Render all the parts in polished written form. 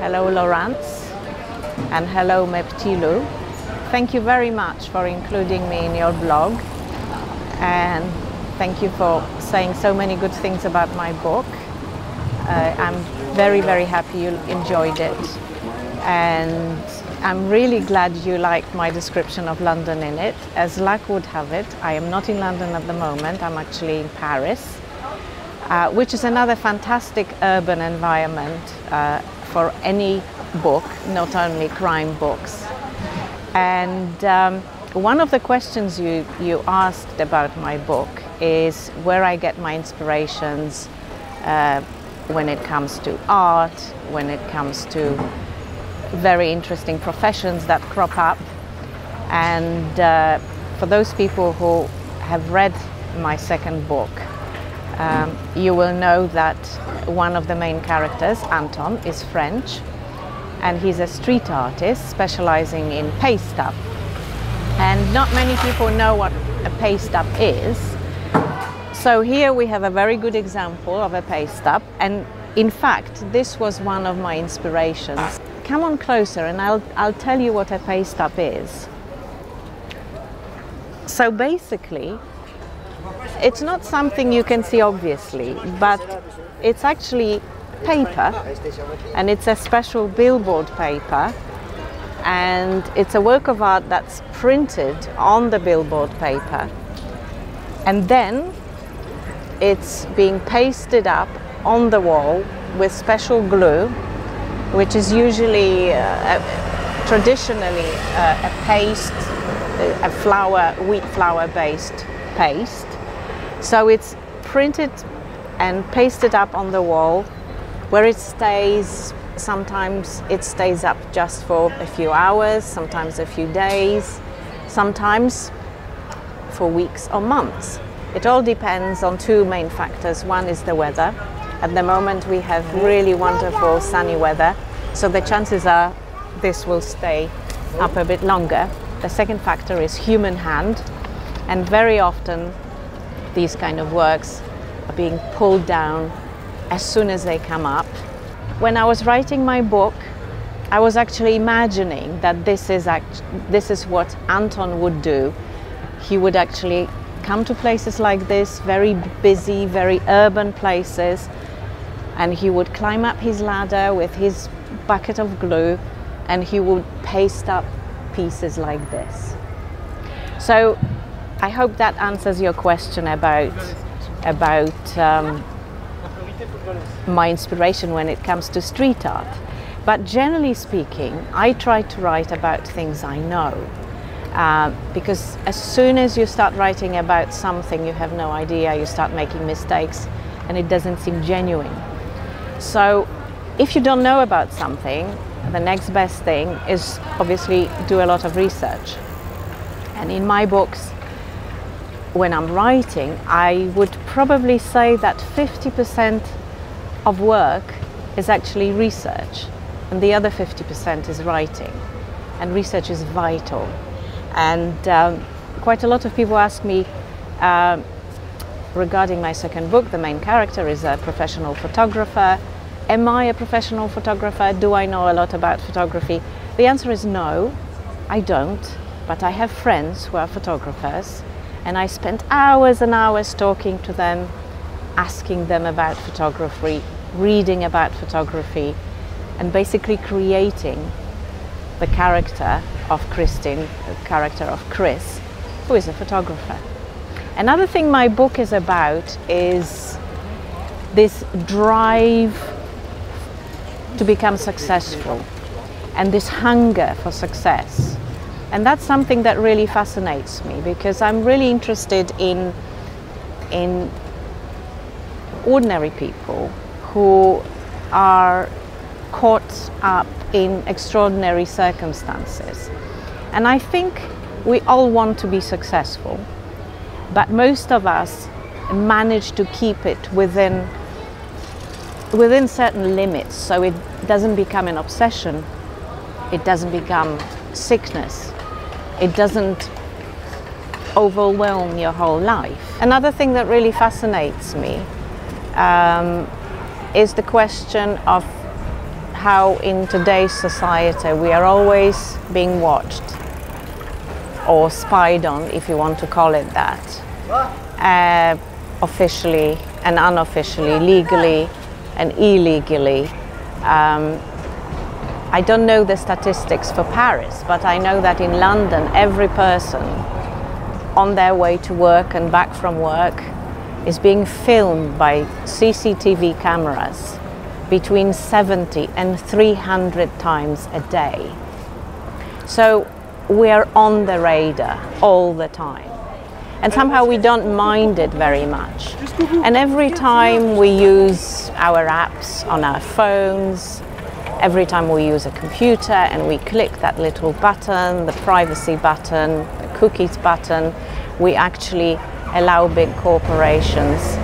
hello Laurence, and hello Meptilu. Thank you very much for including me in your blog, and thank you for saying so many good things about my book. I'm very, very happy you enjoyed it, and I'm really glad you liked my description of London in it. As luck would have it, I am not in London at the moment, I'm actually in Paris, which is another fantastic urban environment for any book, not only crime books. And one of the questions you asked about my book is where I get my inspirations when it comes to art, when it comes to very interesting professions that crop up. And for those people who have read my second book, you will know that one of the main characters, Anton, is French, and he's a street artist specializing in paste up. And not many people know what a paste up is. So here we have a very good example of a paste up, and in fact this was one of my inspirations. Come on closer and I'll tell you what a paste up is. So basically, it's not something you can see obviously, but it's actually paper, and it's a special billboard paper, and it's a work of art that's printed on the billboard paper, and then it's being pasted up on the wall with special glue, which is usually traditionally a paste, wheat flour based paste. So it's printed and pasted up on the wall, where it stays. Sometimes it stays up just for a few hours, sometimes a few days, sometimes for weeks or months. It all depends on two main factors. One is the weather. At the moment we have really wonderful sunny weather, so the chances are this will stay up a bit longer. The second factor is human hand, and very often these kind of works are being pulled down as soon as they come up. When I was writing my book, I was actually imagining that this is what Anton would do. He would actually come to places like this, very busy, very urban places, and he would climb up his ladder with his bucket of glue, and he would paste up pieces like this. So I hope that answers your question about my inspiration when it comes to street art. But generally speaking, I try to write about things I know, because as soon as you start writing about something you have no idea, you start making mistakes and it doesn't seem genuine. So if you don't know about something, the next best thing is obviously do a lot of research. And in my books, when I'm writing, I would probably say that 50% of work is actually research, and the other 50% is writing. And research is vital. And quite a lot of people ask me regarding my second book. The main character is a professional photographer. Am I a professional photographer? Do I know a lot about photography? The answer is no, I don't, but I have friends who are photographers, and I spent hours and hours talking to them, asking them about photography, reading about photography, and basically creating the character of Christine, the character of Chris, who is a photographer. Another thing my book is about is this drive to become successful and this hunger for success. And that's something that really fascinates me, because I'm really interested in ordinary people who are caught up in extraordinary circumstances. And I think we all want to be successful, but most of us manage to keep it within certain limits, so it doesn't become an obsession, it doesn't become sickness, it doesn't overwhelm your whole life. Another thing that really fascinates me is the question of how in today's society we are always being watched or spied on, if you want to call it that, officially and unofficially, legally and illegally. I don't know the statistics for Paris, but I know that in London every person on their way to work and back from work is being filmed by CCTV cameras between 70 and 300 times a day. So we are on the radar all the time. And somehow we don't mind it very much. And every time we use our apps on our phones, every time we use a computer and we click that little button, the privacy button, the cookies button, we actually allow big corporations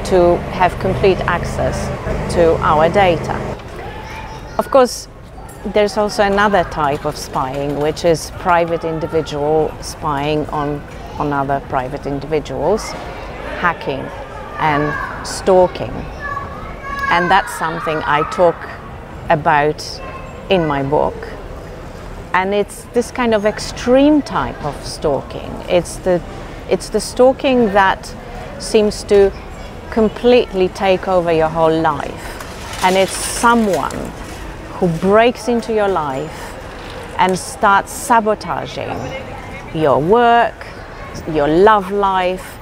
to have complete access to our data. Of course, there's also another type of spying, which is private individual spying on other private individuals, hacking and stalking. And that's something I talk about in my book. And it's this kind of extreme type of stalking. It's the stalking that seems to completely take over your whole life. And it's someone who breaks into your life and starts sabotaging your work, your love life,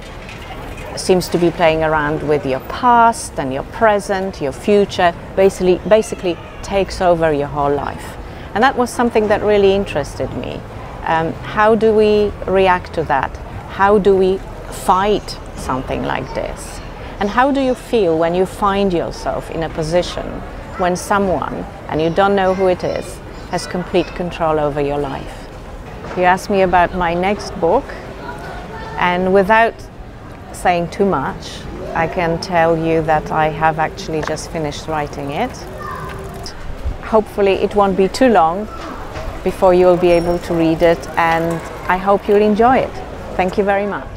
seems to be playing around with your past and your present, your future, basically takes over your whole life. And that was something that really interested me. How do we react to that? How do we fight something like this? And how do you feel when you find yourself in a position when someone, and you don't know who it is, has complete control over your life? You asked me about my next book, and without saying too much, I can tell you that I have actually just finished writing it. Hopefully it won't be too long before you'll be able to read it, and I hope you'll enjoy it. Thank you very much.